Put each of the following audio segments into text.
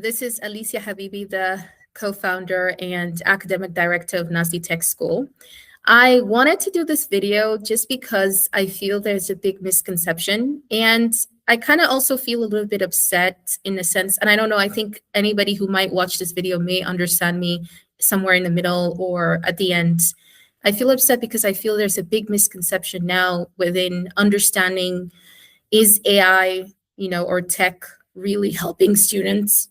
This is Alisia Habibi, the co-founder and academic director of Nazli Tech School. I wanted to do this video just because I feel there's a big misconception, and I kind of also feel a little bit upset in a sense, and I don't know, I think anybody who might watch this video may understand me somewhere in the middle or at the end. I feel upset because I feel there's a big misconception now within understanding, is AI, or tech really helping students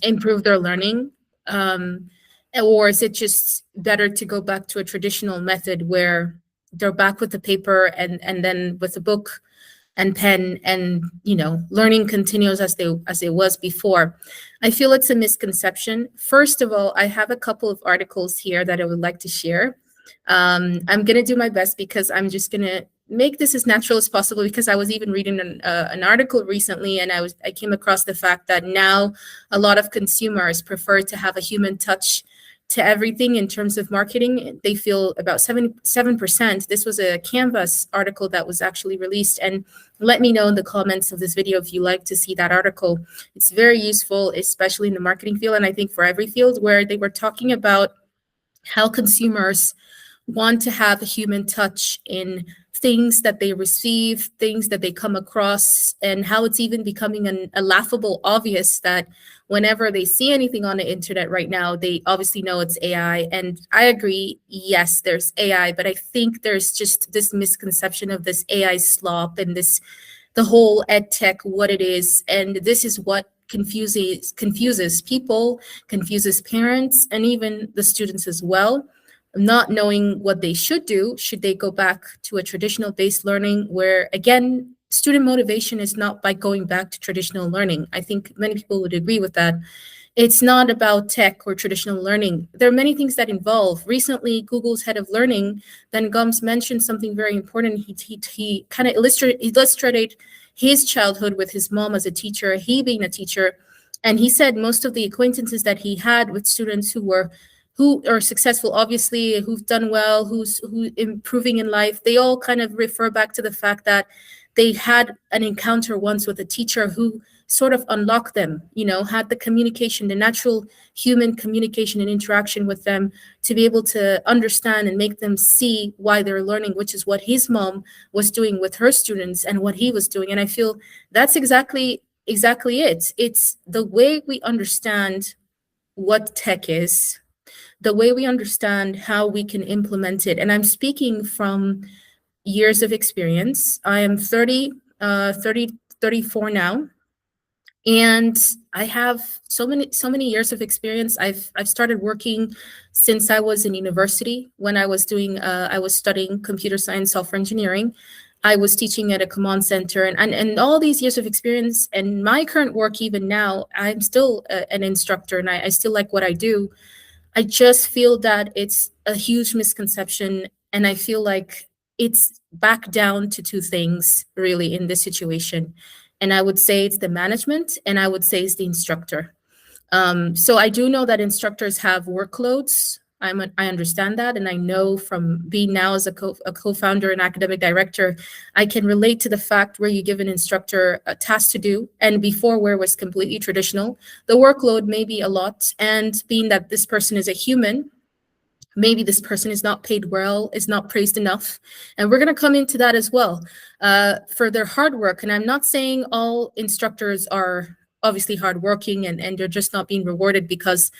improve their learning? Or is it just better to go back to a traditional method where they're back with the paper and then with the book and pen, and learning continues as it was before? I feel it's a misconception. First of all, I have a couple of articles here that I would like to share. I'm going to do my best because I'm just going to make this as natural as possible, because I was even reading an article recently, and I came across the fact that now a lot of consumers prefer to have a human touch to everything in terms of marketing. They feel about 77%. This was a Canvas article that was actually released, and let me know in the comments of this video if you like to see that article. It's very useful, especially in the marketing field, and I think for every field, where they were talking about how consumers want to have a human touch in things that they receive, things that they come across, and how it's even becoming a laughable obvious that whenever they see anything on the internet right now, they obviously know it's AI. And I agree, yes, there's AI, but I think there's just this misconception of this AI slop and the whole EdTech, what it is. And this is what confuses people, confuses parents, and even the students as well, not knowing what they should do. Should they go back to a traditional based learning where, again, student motivation is not by going back to traditional learning? I think many people would agree with that. It's not about tech or traditional learning. There are many things that involve. Recently, Google's head of learning, Ben Gomes, mentioned something very important. He kind of illustrated his childhood with his mom as a teacher, he being a teacher. And he said most of the acquaintances that he had with students who are successful, obviously, who've done well, who improving in life, they all kind of refer back to the fact that they had an encounter once with a teacher who sort of unlocked them, had the communication, the natural human communication and interaction with them to be able to understand and make them see why they're learning, which is what his mom was doing with her students and what he was doing. And I feel that's exactly it. It's the way we understand what tech is, the way we understand how we can implement it. And I'm speaking from years of experience. I am 34 now. And I have so many years of experience. I've started working since I was in university. When I was studying computer science, software engineering. I was teaching at a command center, and all these years of experience, and my current work, even now, I'm still an instructor, and I still like what I do. I just feel that it's a huge misconception, and I feel like it's back down to two things really in this situation. And I would say it's the management, and I would say it's the instructor. So I do know that instructors have workloads. I understand that, and I know from being now as a co-founder and academic director, I can relate to the fact where you give an instructor a task to do, and before, where it was completely traditional, the workload may be a lot, and being that this person is a human, maybe this person is not paid well, is not praised enough. And we're going to come into that as well, for their hard work. And I'm not saying all instructors are obviously hardworking and they're just not being rewarded, because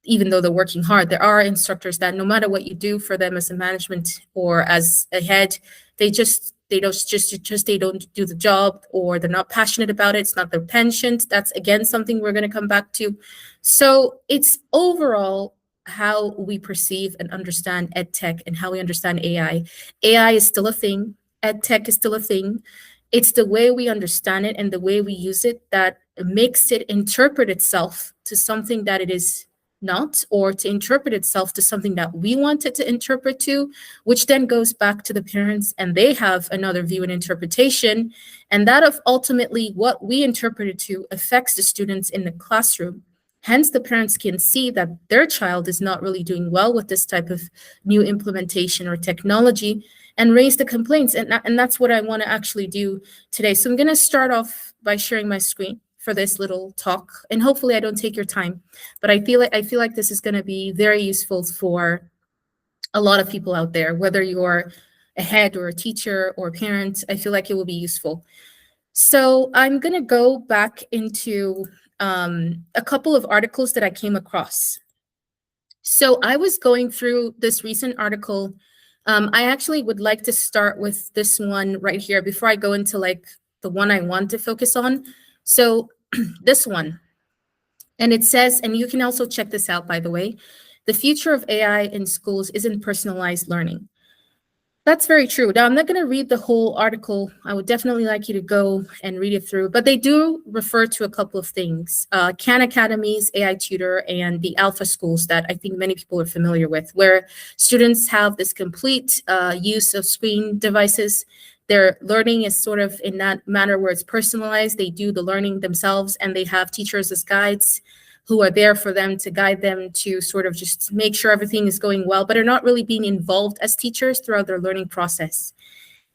even though they're working hard, there are instructors that no matter what you do for them as a management or as a head, they don't do the job, or they're not passionate about it. It's not their penchant. That's, again, something we're going to come back to. So it's overall how we perceive and understand EdTech and how we understand AI. AI is still a thing. EdTech is still a thing. It's the way we understand it and the way we use it that makes it interpret itself to something that it is not, or to interpret itself to something that we want it to interpret to, which then goes back to the parents, and they have another view and interpretation. And that of ultimately what we interpret it to affects the students in the classroom. Hence, the parents can see that their child is not really doing well with this type of new implementation or technology, and raise the complaints. And that's what I want to actually do today. So I'm going to start off by sharing my screen. for this little talk, and hopefully I don't take your time, but I feel like this is going to be very useful for a lot of people out there, whether you're a head or a teacher or a parent. I feel like it will be useful. So I'm going to go back into a couple of articles that I came across. So I was going through this recent article. I actually would like to start with this one right here before I go into like the one I want to focus on. So this one, and it says, and you can also check this out, by the way, the future of AI in schools isn't personalized learning. That's very true. Now, I'm not going to read the whole article. I would definitely like you to go and read it through, but they do refer to a couple of things. Khan Academies, AI Tutor, and the Alpha schools that I think many people are familiar with, where students have this complete use of screen devices. Their learning is sort of in that manner where it's personalized. They do the learning themselves, and they have teachers as guides who are there for them to guide them to sort of just make sure everything is going well, but are not really being involved as teachers throughout their learning process.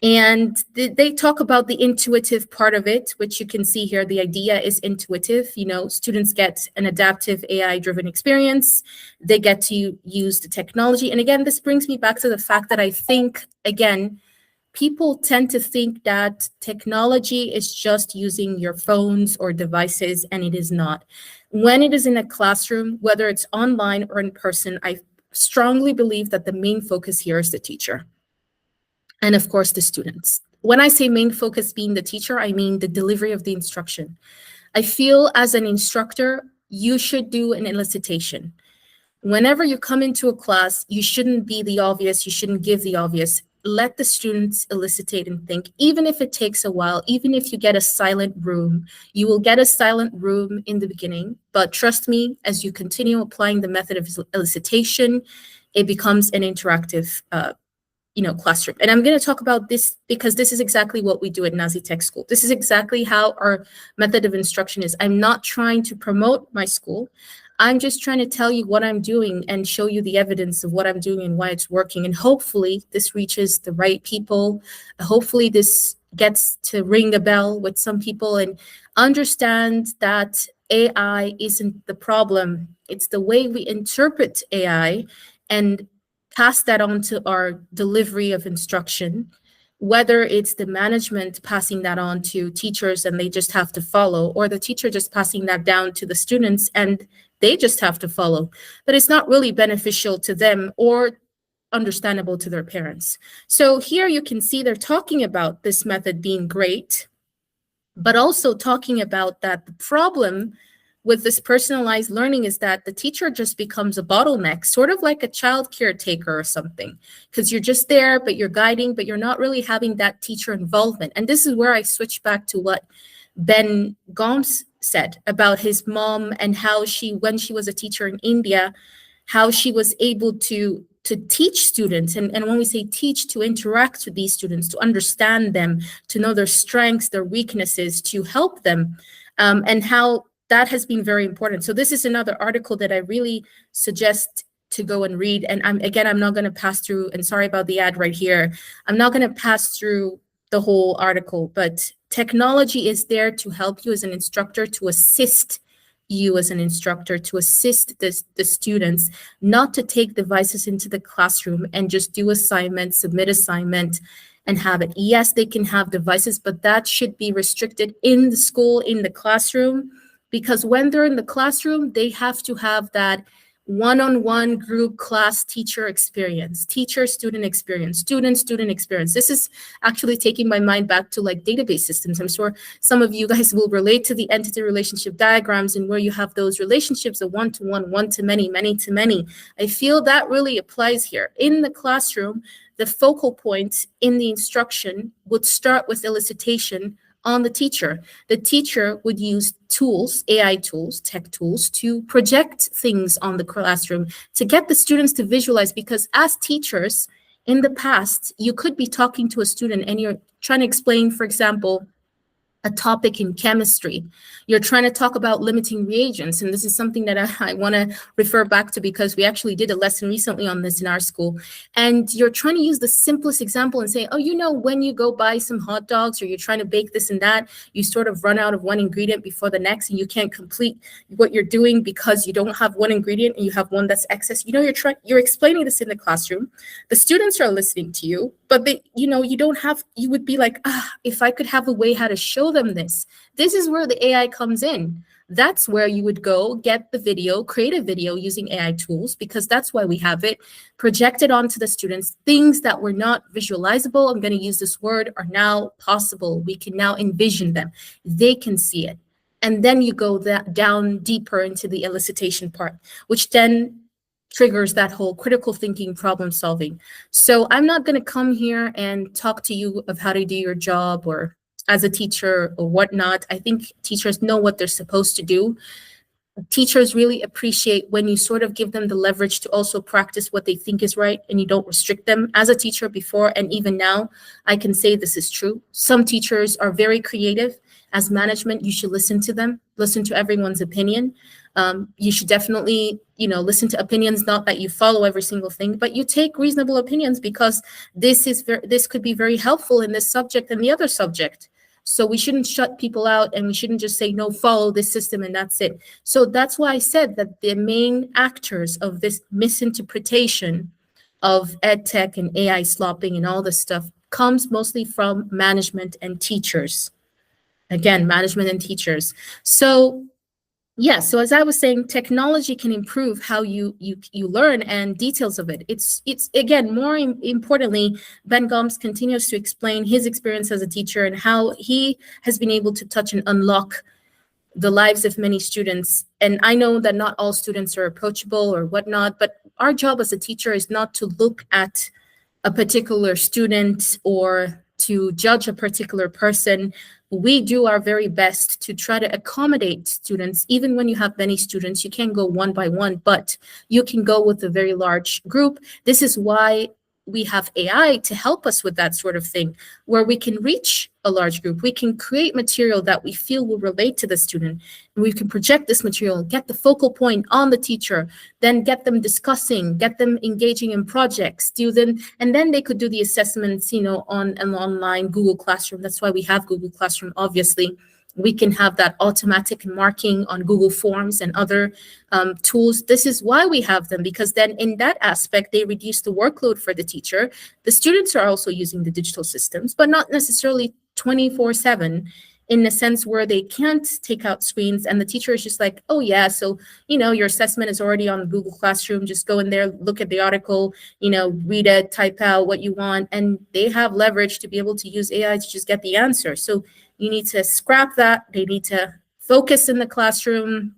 And they talk about the intuitive part of it, which you can see here. The idea is intuitive. You know, students get an adaptive AI-driven experience. They get to use the technology. And again, this brings me back to the fact that I think, again, people tend to think that technology is just using your phones or devices, and it is not. When it is in a classroom, whether it's online or in person, I strongly believe that the main focus here is the teacher. And of course, the students. When I say main focus being the teacher, I mean the delivery of the instruction. I feel as an instructor, you should do an elicitation. Whenever you come into a class, you shouldn't be the obvious, you shouldn't give the obvious. Let the students elicitate and think, even if it takes a while, even if you get a silent room, you will get a silent room in the beginning. But trust me, as you continue applying the method of elicitation, it becomes an interactive classroom. And I'm going to talk about this because this is exactly what we do at Nazli Tech School. This is exactly how our method of instruction is. I'm not trying to promote my school. I'm just trying to tell you what I'm doing and show you the evidence of what I'm doing and why it's working. And hopefully this reaches the right people. Hopefully this gets to ring a bell with some people and understand that AI isn't the problem. It's the way we interpret AI and pass that on to our delivery of instruction, whether it's the management passing that on to teachers and they just have to follow, or the teacher just passing that down to the students and they just have to follow. But it's not really beneficial to them or understandable to their parents. So here you can see they're talking about this method being great, but also talking about that the problem with this personalized learning is that the teacher just becomes a bottleneck, sort of like a child caretaker or something, because you're just there, but you're guiding, but you're not really having that teacher involvement. And this is where I switch back to what Ben Gomes said about his mom and how when she was a teacher in India, how she was able to teach students. And when we say teach, to interact with these students, to understand them, to know their strengths, their weaknesses, to help them, and how that has been very important. So this is another article that I really suggest to go and read. And I'm not going to pass through, and sorry about the ad right here. I'm not going to pass through the whole article, but technology is there to help you as an instructor, to assist you as an instructor, to assist the students, not to take devices into the classroom and just do assignments, submit assignment, and have it. Yes, they can have devices, but that should be restricted in the school, in the classroom, because when they're in the classroom, they have to have that one-on-one group class teacher experience, teacher-student experience, student-student experience. This is actually taking my mind back to like database systems. I'm sure some of you guys will relate to the entity relationship diagrams and where you have those relationships of one-to-one, one-to-many, many-to-many. I feel that really applies here. In the classroom, the focal point in the instruction would start with elicitation on the teacher. The teacher would use tools, AI tools, tech tools, to project things on the classroom, to get the students to visualize, because as teachers, in the past, you could be talking to a student and you're trying to explain, for example, a topic in chemistry. You're trying to talk about limiting reagents. And this is something that I want to refer back to because we actually did a lesson recently on this in our school. And you're trying to use the simplest example and say, oh, you know, when you go buy some hot dogs or you're trying to bake this and that, you sort of run out of one ingredient before the next and you can't complete what you're doing because you don't have one ingredient and you have one that's excess. You know, you're explaining this in the classroom. The students are listening to you, but you would be like, if I could have a way how to show them this. This is where the AI comes in. That's where you would go get the video, create a video using AI tools, because that's why we have it, projected onto the students. Things that were not visualizable, I'm going to use this word, are now possible. We can now envision them. They can see it. And then you go down deeper into the elicitation part, which then triggers that whole critical thinking, problem solving. So I'm not going to come here and talk to you of how to do your job or as a teacher or whatnot. I think teachers know what they're supposed to do. Teachers really appreciate when you sort of give them the leverage to also practice what they think is right and you don't restrict them. As a teacher before and even now, I can say this is true. Some teachers are very creative. As management, you should listen to them, listen to everyone's opinion. You should definitely, listen to opinions, not that you follow every single thing, but you take reasonable opinions because this could be very helpful in this subject and the other subject. So we shouldn't shut people out and we shouldn't just say, no, follow this system and that's it. So that's why I said that the main actors of this misinterpretation of EdTech and AI slopping and all this stuff comes mostly from management and teachers. Again, management and teachers. So yeah, so as I was saying, technology can improve how you learn and details of it. It's again, more importantly, Ben Gomes continues to explain his experience as a teacher and how he has been able to touch and unlock the lives of many students. And I know that not all students are approachable or whatnot, but our job as a teacher is not to look at a particular student or to judge a particular person. We do our very best to try to accommodate students. Even when you have many students, you can't go one by one, but you can go with a very large group. This is why we have AI to help us with that sort of thing, where we can reach a large group. We can create material that we feel will relate to the student. And we can project this material, get the focal point on the teacher, then get them discussing, get them engaging in projects, and then they could do the assessments, on an online Google Classroom. That's why we have Google Classroom, obviously. We can have that automatic marking on Google Forms and other tools. This is why we have them, because then in that aspect, they reduce the workload for the teacher. The students are also using the digital systems, but not necessarily 24/7 in the sense where they can't take out screens and the teacher is just like, oh yeah, so, your assessment is already on Google Classroom. Just go in there, look at the article, read it, type out what you want. And they have leverage to be able to use AI to just get the answer. So you need to scrap that. They need to focus in the classroom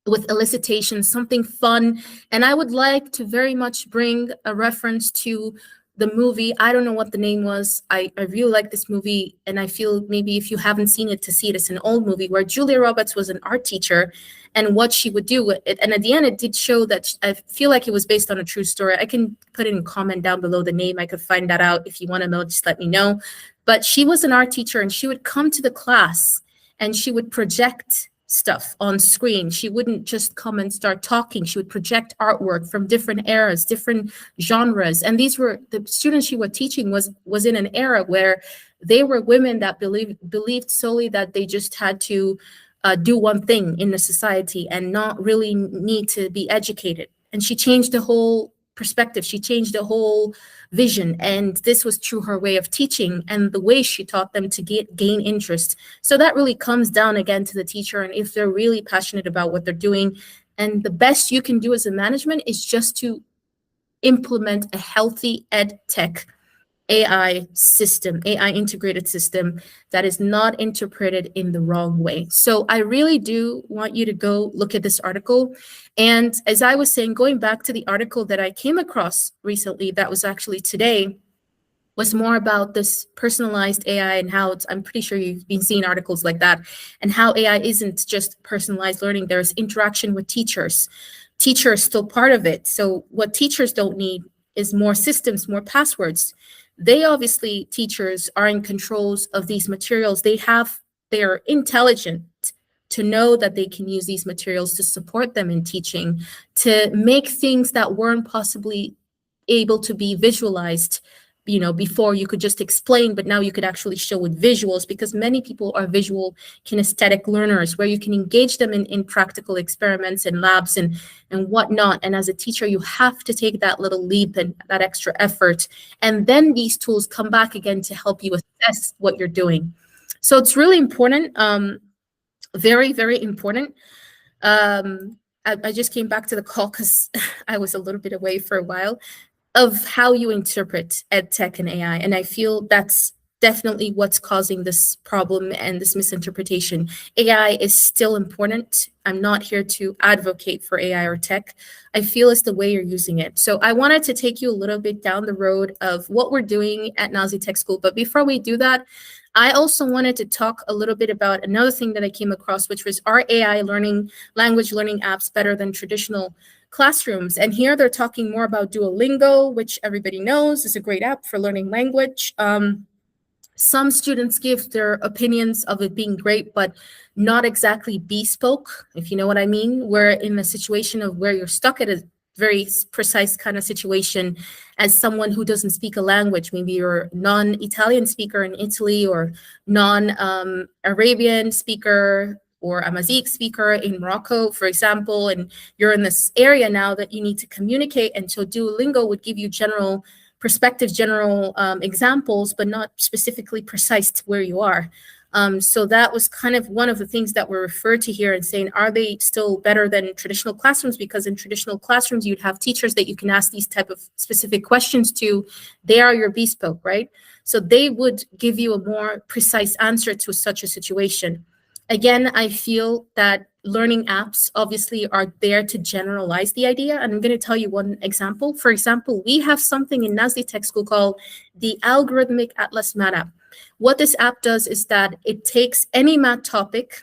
with elicitation, something fun. And I would like to very much bring a reference to the movie. I don't know what the name was. I really like this movie, and I feel maybe if you haven't seen it, to see it. It's an old movie where Julia Roberts was an art teacher and what she would do. And at the end, it did show that I feel like it was based on a true story. I can put it in a comment down below the name. I could find that out. If you want to know, just let me know. But she was an art teacher and she would come to the class and she would project stuff on screen. She wouldn't just come and start talking. She would project artwork from different eras, different genres. And these were the students she was teaching was in an era where they were women that believed solely that they just had to do one thing in the society and not really need to be educated. And she changed the whole perspective. She changed the whole vision. And this was through her way of teaching and the way she taught them to gain interest. So that really comes down again to the teacher and if they're really passionate about what they're doing. And the best you can do as a management is just to implement a healthy ed tech AI system, AI integrated system that is not interpreted in the wrong way. So I really do want you to go look at this article. And as I was saying, going back to the article that I came across recently, that was actually today, was more about this personalized AI and how I'm pretty sure you've been seeing articles like that, and how AI isn't just personalized learning. There's interaction with teachers. Teachers are still part of it. So what teachers don't need is more systems, more passwords. They obviously, teachers are in controls of these materials. They have they're intelligent to know that they can use these materials to support them in teaching, to make things that weren't possibly able to be visualized. Before you could just explain, but now you could actually show with visuals, because many people are visual kinesthetic learners, where you can engage them in practical experiments and labs and whatnot. And as a teacher, you have to take that little leap and that extra effort. And then these tools come back again to help you assess what you're doing. So it's really important, very, very important. I just came back to the call because I was a little bit away for a while, of how you interpret EdTech and AI. And I feel that's definitely what's causing this problem and this misinterpretation. AI is still important. I'm not here to advocate for AI or tech. I feel it's the way you're using it. So I wanted to take you a little bit down the road of what we're doing at Nazli Tech School. But before we do that, I also wanted to talk a little bit about another thing that I came across, which was, are AI language learning apps better than traditional classrooms? And here they're talking more about Duolingo, which everybody knows is a great app for learning language. Some students give their opinions of it being great, but not exactly bespoke, if you know what I mean. We're in a situation of where you're stuck at a very precise kind of situation as someone who doesn't speak a language. Maybe you're non-Italian speaker in Italy, or non-Arabian speaker or Amazigh speaker in Morocco, for example, and you're in this area now that you need to communicate. And so Duolingo would give you general perspectives, general examples, but not specifically precise to where you are. So that was kind of one of the things that were referred to here and saying, are they still better than traditional classrooms? Because in traditional classrooms, you'd have teachers that you can ask these type of specific questions to. They are your bespoke, right? So they would give you a more precise answer to such a situation. Again, I feel that learning apps obviously are there to generalize the idea. And I'm going to tell you one example. For example, we have something in Nazli Tech School called the Algorithmic Atlas Math app. What this app does is that it takes any math topic,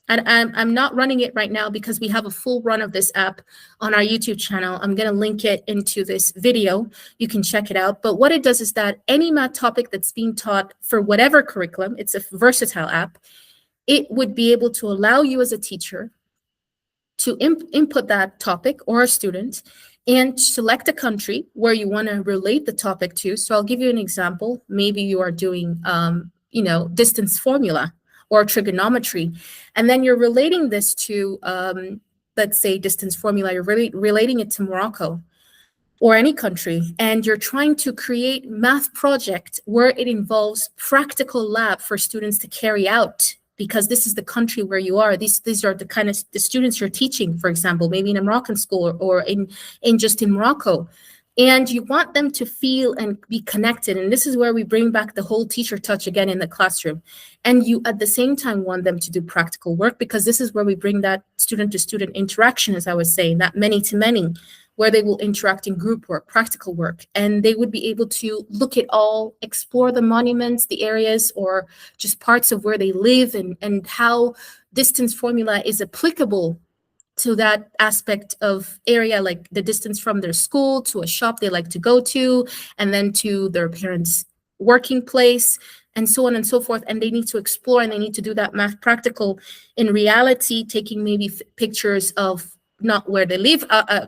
and I'm not running it right now because we have a full run of this app on our YouTube channel. I'm going to link it into this video. You can check it out. But what it does is that any math topic that's being taught for whatever curriculum, it's a versatile app, it would be able to allow you as a teacher to input that topic or a student and select a country where you want to relate the topic to. So I'll give you an example. Maybe you are doing, distance formula or trigonometry, and then you're relating this to, let's say, distance formula. You're really relating it to Morocco or any country, and you're trying to create math project where it involves practical lab for students to carry out, because this is the country where you are. These are the kind of the students you're teaching, for example, maybe in a Moroccan school or in Morocco. And you want them to feel and be connected. And this is where we bring back the whole teacher touch again in the classroom. And you at the same time want them to do practical work, because this is where we bring that student to student interaction, as I was saying, that many to many, where they will interact in group work, practical work, and they would be able to look at all, explore the monuments, the areas, or just parts of where they live, and how distance formula is applicable to that aspect of area, like the distance from their school to a shop they like to go to, and then to their parents' working place, and so on and so forth. And they need to explore, and they need to do that math practical in reality, taking maybe pictures of not where they live,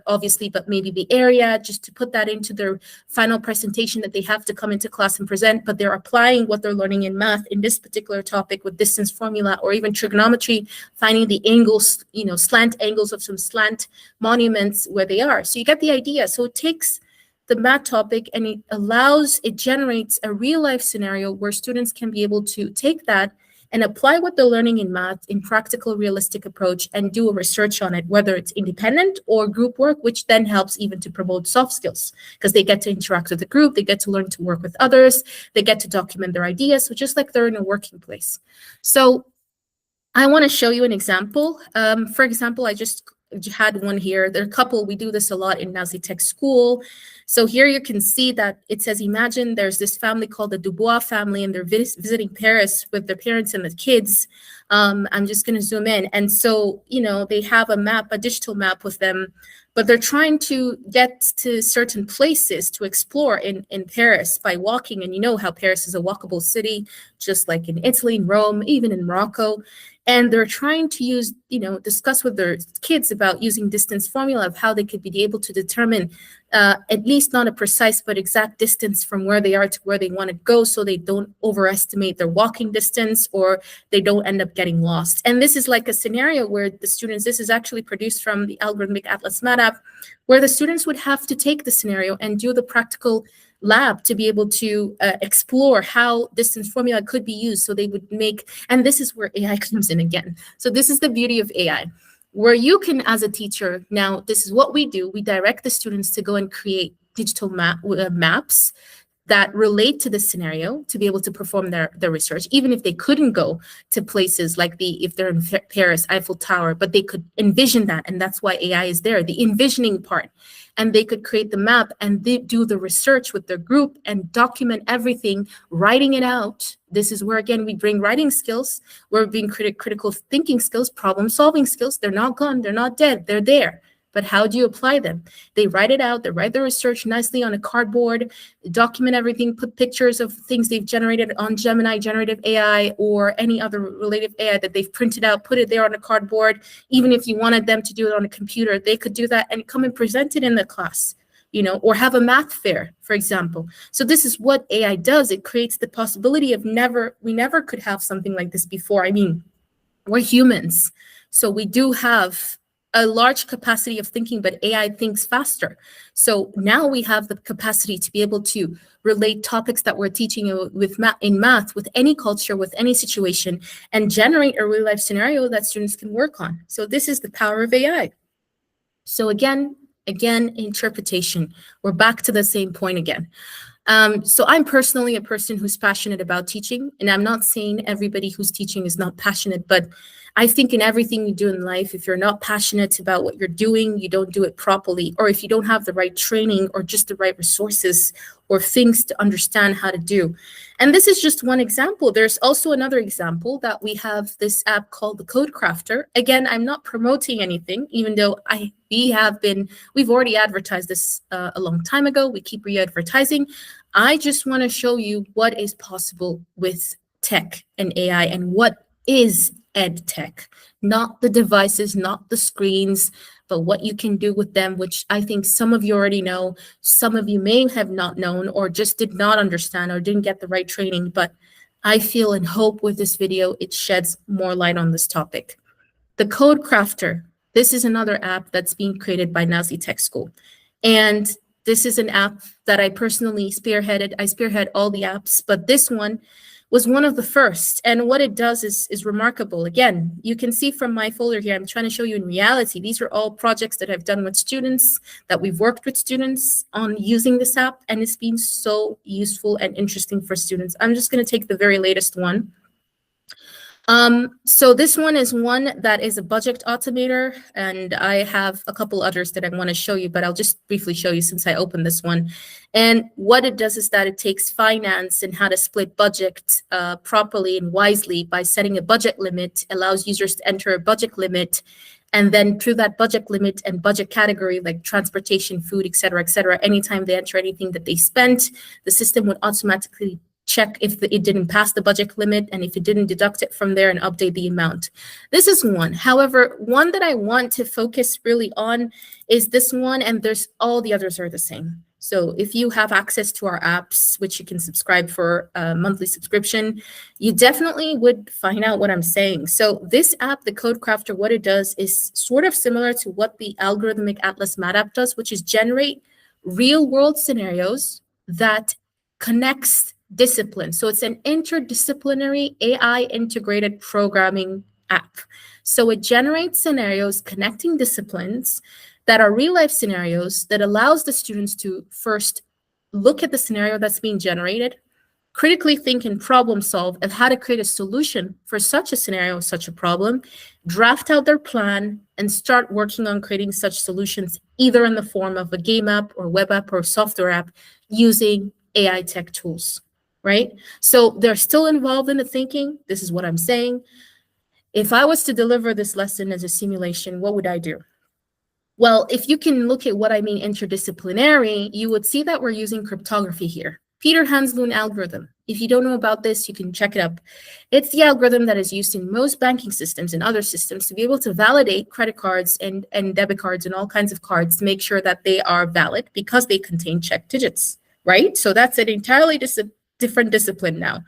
obviously, but maybe the area, just to put that into their final presentation that they have to come into class and present. But they're applying what they're learning in math in this particular topic with distance formula, or even trigonometry, finding the angles, slant angles of some slant monuments where they are. So you get the idea. So it takes the math topic and it generates a real life scenario where students can be able to take that and apply what they're learning in math in practical, realistic approach, and do a research on it, whether it's independent or group work, which then helps even to promote soft skills, because they get to interact with the group, they get to learn to work with others, they get to document their ideas, so just like they're in a working place. So I want to show you an example. For example, I just had one here. There are a couple. We do this a lot in Nazli Tech School. So here you can see that it says, imagine there's this family called the Dubois family, and they're visiting Paris with their parents and the kids. I'm just going to zoom in. And so, they have a map, a digital map with them, but they're trying to get to certain places to explore in Paris by walking. And you know how Paris is a walkable city, just like in Italy, in Rome, even in Morocco. And they're trying to discuss with their kids about using distance formula of how they could be able to determine at least not a precise but exact distance from where they are to where they want to go, so they don't overestimate their walking distance or they don't end up getting lost. And this is like a scenario where the students, this is actually produced from the Algorithmic Atlas Math app, where the students would have to take the scenario and do the practical lab to be able to explore how distance formula could be used. So they would make, and this is where AI comes in again. So this is the beauty of AI, where you can, as a teacher, now this is what we do. We direct the students to go and create digital maps that relate to the scenario to be able to perform their research, even if they couldn't go to places like if they're in Paris, Eiffel Tower, but they could envision that. And that's why AI is there, the envisioning part. And they could create the map and they do the research with their group and document everything, writing it out. This is where, again, we bring writing skills. We're being critical thinking skills, problem solving skills. They're not gone. They're not dead. They're there. But how do you apply them? They write it out. They write the research nicely on a cardboard, document everything, put pictures of things they've generated on Gemini, generative AI, or any other related AI that they've printed out, put it there on a cardboard. Even if you wanted them to do it on a computer, they could do that and come and present it in the class, or have a math fair, for example. So this is what AI does. It creates the possibility of we never could have something like this before. I mean, we're humans, so we do have a large capacity of thinking, but AI thinks faster. So now we have the capacity to be able to relate topics that we're teaching in math with any culture, with any situation, and generate a real life scenario that students can work on. So this is the power of AI. So again, interpretation. We're back to the same point again. So I'm personally a person who's passionate about teaching, and I'm not saying everybody who's teaching is not passionate, but I think in everything you do in life, if you're not passionate about what you're doing, you don't do it properly, or if you don't have the right training or just the right resources or things to understand how to do. And this is just one example. There's also another example that we have this app called the Code Crafter. Again, I'm not promoting anything, even though we've already advertised this a long time ago. We keep re-advertising. I just want to show you what is possible with tech and AI and what is EdTech, not the devices, not the screens, but what you can do with them, which I think some of you already know. Some of you may have not known or just did not understand or didn't get the right training, but I feel and hope with this video, it sheds more light on this topic. The Code Crafter, this is another app that's being created by Nazli Tech School. And this is an app that I personally spearheaded. I spearhead all the apps, but this one was one of the first. And what it does is remarkable. Again, you can see from my folder here, I'm trying to show you in reality, these are all projects that I've done with students, that we've worked with students on using this app, and it's been so useful and interesting for students. I'm just going to take the very latest one. So this one is one that is a budget automator, and I have a couple others that I want to show you, but I'll just briefly show you since I opened this one. And what it does is that it takes finance and how to split budget properly and wisely by setting a budget limit, allows users to enter a budget limit, and then through that budget limit and budget category, like transportation, food, et cetera, anytime they enter anything that they spent, the system would automatically check if it didn't pass the budget limit, and if it didn't, deduct it from there and update the amount. This is one. However, one that I want to focus really on is this one, and there's all the others are the same. So if you have access to our apps, which you can subscribe for a monthly subscription, you definitely would find out what I'm saying. So this app, the Code Crafter, what it does is sort of similar to what the Algorithmic Atlas Math app does, which is generate real world scenarios that connects disciplines. So it's an interdisciplinary AI integrated programming app. So it generates scenarios connecting disciplines that are real life scenarios that allows the students to first look at the scenario that's being generated, critically think and problem solve of how to create a solution for such a scenario, such a problem, draft out their plan, and start working on creating such solutions, either in the form of a game app or web app or software app using AI tech tools, right? So they're still involved in the thinking. This is what I'm saying. If I was to deliver this lesson as a simulation, what would I do? Well, if you can look at what I mean interdisciplinary, you would see that we're using cryptography here. Peter Hansloon algorithm. If you don't know about this, you can check it up. It's the algorithm that is used in most banking systems and other systems to be able to validate credit cards and debit cards and all kinds of cards to make sure that they are valid because they contain check digits, right? So that's an entirely different discipline now.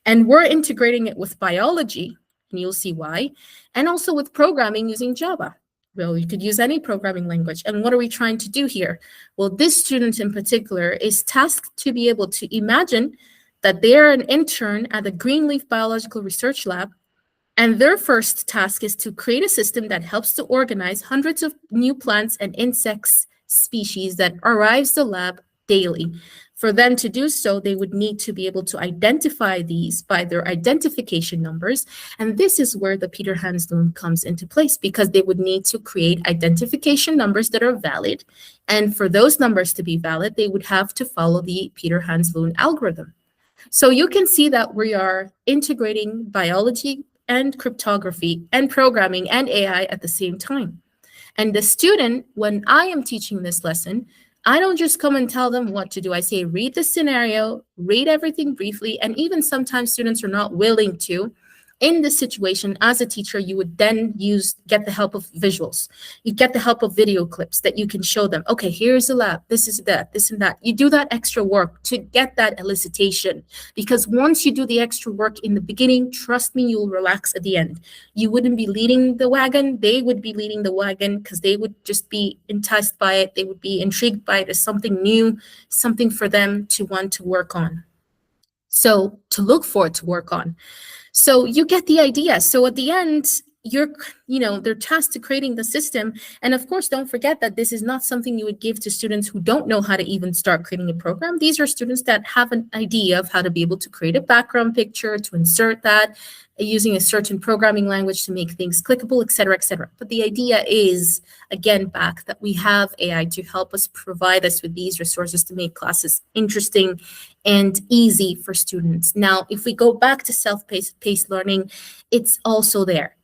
And we're integrating it with biology, and you'll see why, and also with programming using Java. Well, you could use any programming language. And what are we trying to do here? Well, this student in particular is tasked to be able to imagine that they're an intern at the Greenleaf Biological Research Lab, and their first task is to create a system that helps to organize hundreds of new plants and insects species that arrives the lab daily. For them to do so, they would need to be able to identify these by their identification numbers. And this is where the Peter Hansloon comes into place, because they would need to create identification numbers that are valid. And for those numbers to be valid, they would have to follow the Peter Hansloon algorithm. So you can see that we are integrating biology and cryptography and programming and AI at the same time. And the student, when I am teaching this lesson, I don't just come and tell them what to do. I say, read the scenario, read everything briefly, and even sometimes students are not willing to. In this situation, as a teacher, you would then get the help of visuals. You get the help of video clips that you can show them. Okay, here's the lab. This is that, this and that. You do that extra work to get that elicitation, because once you do the extra work in the beginning, trust me, you'll relax at the end. You wouldn't be leading the wagon. They would be leading the wagon because they would just be enticed by it. They would be intrigued by it as something new, something for them to want to work on. So to look forward to work on. So you get the idea. So at the end, they're tasked to creating the system. And of course, don't forget that this is not something you would give to students who don't know how to even start creating a program. These are students that have an idea of how to be able to create a background picture, to insert that using a certain programming language to make things clickable, et cetera, et cetera. But the idea is, again, back that we have AI to help us provide us with these resources to make classes interesting and easy for students. Now, if we go back to self-paced learning, it's also there.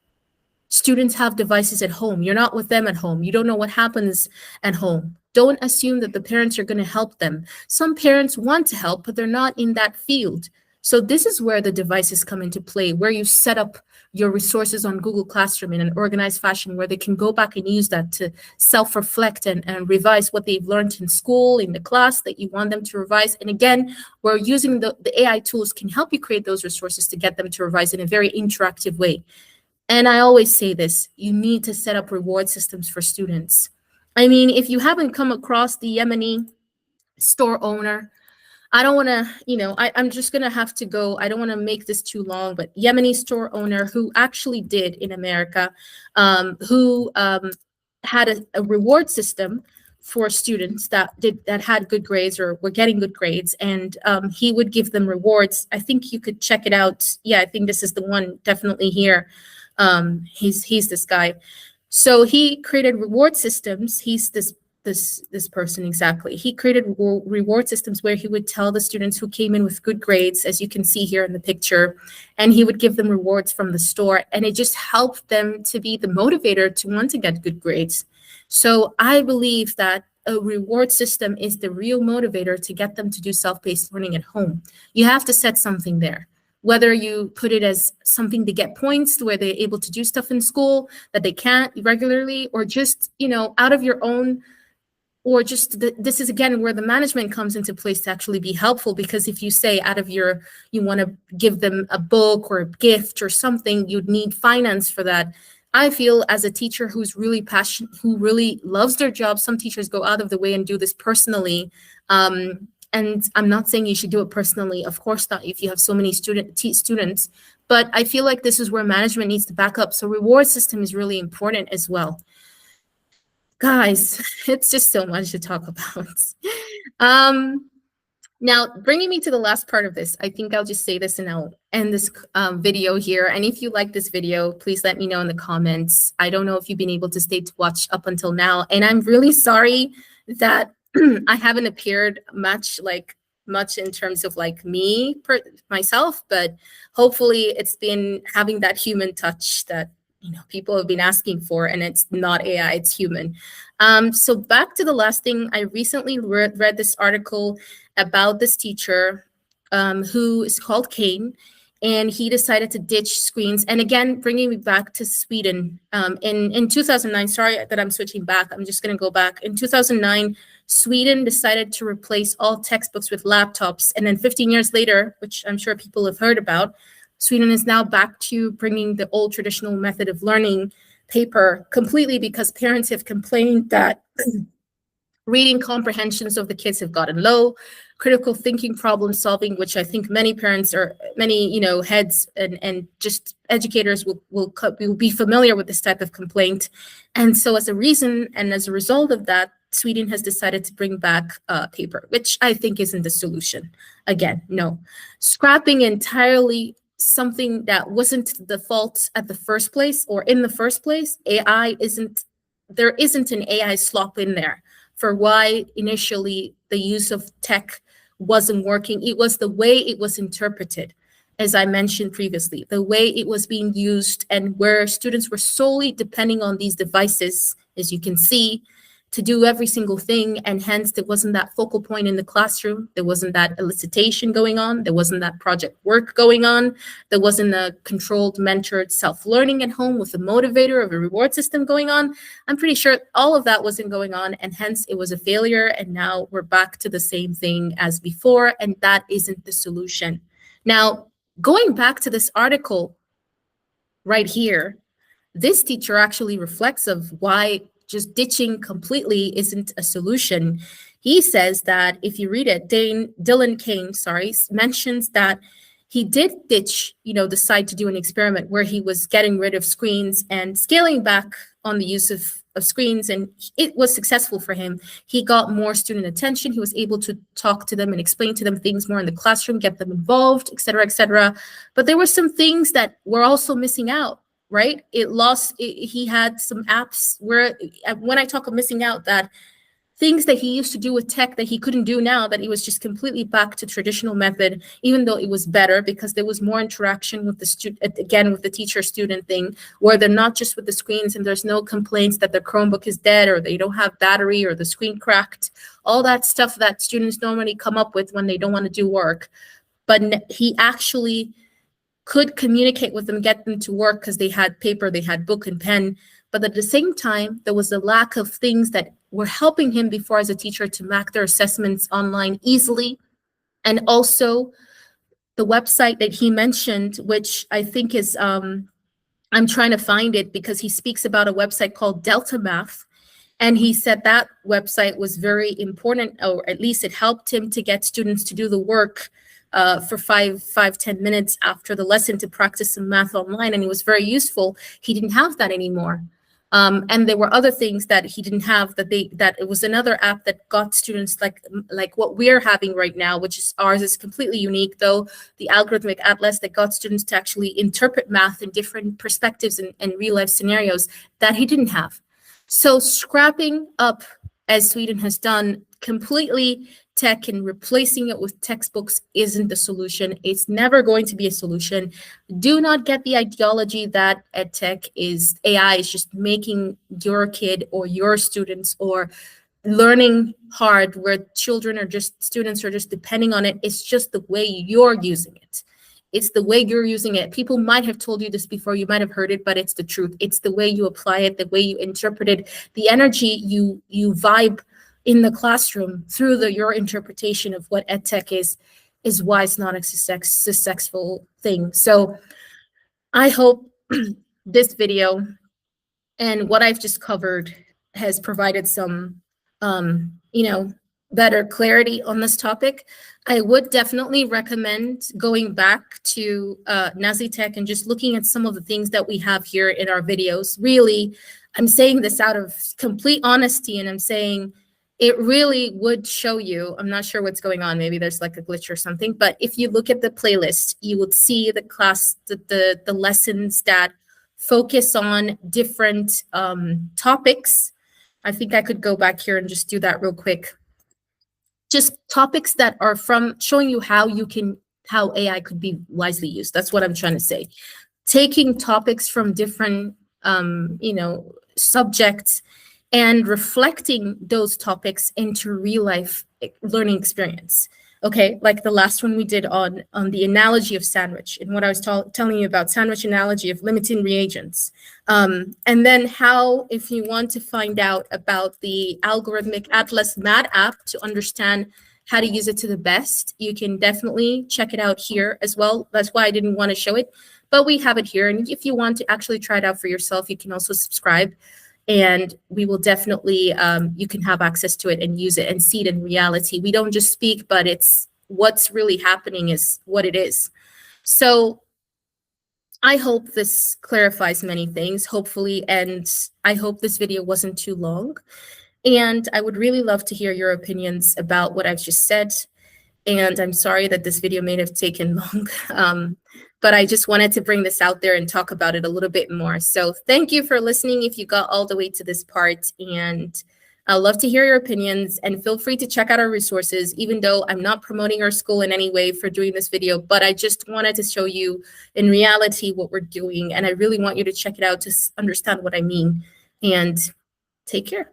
Students have devices at home. You're not with them at home. You don't know what happens at home. Don't assume that the parents are going to help them. Some parents want to help, but they're not in that field. So this is where the devices come into play, where you set up your resources on Google Classroom in an organized fashion, where they can go back and use that to self-reflect and revise what they've learned in school, in the class that you want them to revise. And again, where using the AI tools can help you create those resources to get them to revise in a very interactive way. And I always say this, you need to set up reward systems for students. I mean, if you haven't come across the Yemeni store owner, I don't want to, I'm just going to have to go. I don't want to make this too long, but Yemeni store owner who actually did in America, who had a reward system for students that had good grades or were getting good grades, and he would give them rewards. I think you could check it out. Yeah, I think this is the one definitely here. He's this guy. So he created reward systems. He's this person exactly. He created reward systems where he would tell the students who came in with good grades, as you can see here in the picture, and he would give them rewards from the store, and it just helped them to be the motivator to want to get good grades. So I believe that a reward system is the real motivator to get them to do self-paced learning at home. You have to set something there. Whether you put it as something to get points where they're able to do stuff in school that they can't regularly, or just, out of your own, or just this is again where the management comes into place to actually be helpful. Because if you say you want to give them a book or a gift or something, you'd need finance for that. I feel as a teacher who's really passionate, who really loves their job, some teachers go out of the way and do this personally. And I'm not saying you should do it personally. Of course not, if you have so many students. But I feel like this is where management needs to back up. So reward system is really important as well. Guys, it's just so much to talk about. Now, bringing me to the last part of this, I think I'll just say this and I'll end this video here. And if you like this video, please let me know in the comments. I don't know if you've been able to stay to watch up until now. And I'm really sorry that I haven't appeared much in terms of like myself, but hopefully it's been having that human touch that people have been asking for, and it's not AI, it's human. So back to the last thing, I recently read this article about this teacher who is called Kane, and he decided to ditch screens. And again, bringing me back to Sweden, in 2009, sorry that I'm switching back, I'm just gonna go back. In 2009, Sweden decided to replace all textbooks with laptops. And then 15 years later, which I'm sure people have heard about, Sweden is now back to bringing the old traditional method of learning, paper, completely, because parents have complained that reading comprehensions of the kids have gotten low, critical thinking, problem solving, which I think many parents or many heads and just educators will be familiar with this type of complaint. And so as a reason and as a result of that, Sweden has decided to bring back paper, which I think isn't the solution. Again, no. Scrapping entirely something that wasn't the fault at the first place or in the first place, there isn't an AI slop in there for why initially the use of tech wasn't working. It was the way it was interpreted, as I mentioned previously, the way it was being used, and where students were solely depending on these devices, as you can see, to do every single thing, and hence there wasn't that focal point in the classroom. There wasn't that elicitation going on. There wasn't that project work going on. There wasn't a controlled, mentored self-learning at home with a motivator of a reward system going on. I'm pretty sure all of that wasn't going on, and hence it was a failure, and now we're back to the same thing as before, and that isn't the solution. Now, going back to this article right here, this teacher actually reflects of why just ditching completely isn't a solution. He says that if you read it, Dylan Kane, mentions that he did ditch, decide to do an experiment where he was getting rid of screens and scaling back on the use of screens, and it was successful for him. He got more student attention. He was able to talk to them and explain to them things more in the classroom, get them involved, et cetera, et cetera. But there were some things that were also missing out. Right? He had some apps where, when I talk of missing out, that things that he used to do with tech that he couldn't do now, that he was just completely back to traditional method, even though it was better because there was more interaction with the student, again, with the teacher-student thing, where they're not just with the screens and there's no complaints that their Chromebook is dead or they don't have battery or the screen cracked, all that stuff that students normally come up with when they don't want to do work. But he actually could communicate with them, get them to work because they had paper, they had book and pen. But at the same time, there was a lack of things that were helping him before as a teacher to mark their assessments online easily. And also the website that he mentioned, which I think is, I'm trying to find it because he speaks about a website called Delta Math. And he said that website was very important, or at least it helped him to get students to do the work for 5-10 minutes after the lesson to practice some math online, and it was very useful. He didn't have that anymore. And there were other things that he didn't have, that it was another app that got students like what we're having right now, which is ours is completely unique, though, the algorithmic atlas that got students to actually interpret math in different perspectives and real life scenarios that he didn't have. So scrapping up, as Sweden has done, completely tech and replacing it with textbooks isn't the solution. It's never going to be a solution. Do not get the ideology that EdTech is AI is just making your kid or your students or learning hard, where students are just depending on it. It's just the way you're using it. It's the way you're using it. People might have told you this before, you might have heard it, but it's the truth. It's the way you apply it, the way you interpret it, the energy you vibe in the classroom through your interpretation of what EdTech is why it's not a successful thing. So I hope this video and what I've just covered has provided some, better clarity on this topic. I would definitely recommend going back to Nazli Tech and just looking at some of the things that we have here in our videos. Really, I'm saying this out of complete honesty, and I'm saying it really would show you. I'm not sure what's going on. Maybe there's like a glitch or something. But if you look at the playlist, you would see the class, the lessons that focus on different topics. I think I could go back here and just do that real quick. Just topics that are from showing you how AI could be wisely used. That's what I'm trying to say. Taking topics from different subjects and reflecting those topics into real life learning experience. Okay, like the last one we did on the analogy of sandwich, and what I was telling you about sandwich analogy of limiting reagents. And then how, if you want to find out about the algorithmic Atlas Math app to understand how to use it to the best, you can definitely check it out here as well. That's why I didn't want to show it, but we have it here. And if you want to actually try it out for yourself, you can also subscribe, and we will definitely, you can have access to it and use it and see it in reality. We don't just speak, but it's what's really happening is what it is. So I hope this clarifies many things, hopefully, and I hope this video wasn't too long. And I would really love to hear your opinions about what I've just said. And I'm sorry that this video may have taken long, but I just wanted to bring this out there and talk about it a little bit more. So thank you for listening if you got all the way to this part. And I'd love to hear your opinions, and feel free to check out our resources, even though I'm not promoting our school in any way for doing this video, but I just wanted to show you in reality what we're doing. And I really want you to check it out to understand what I mean. And take care.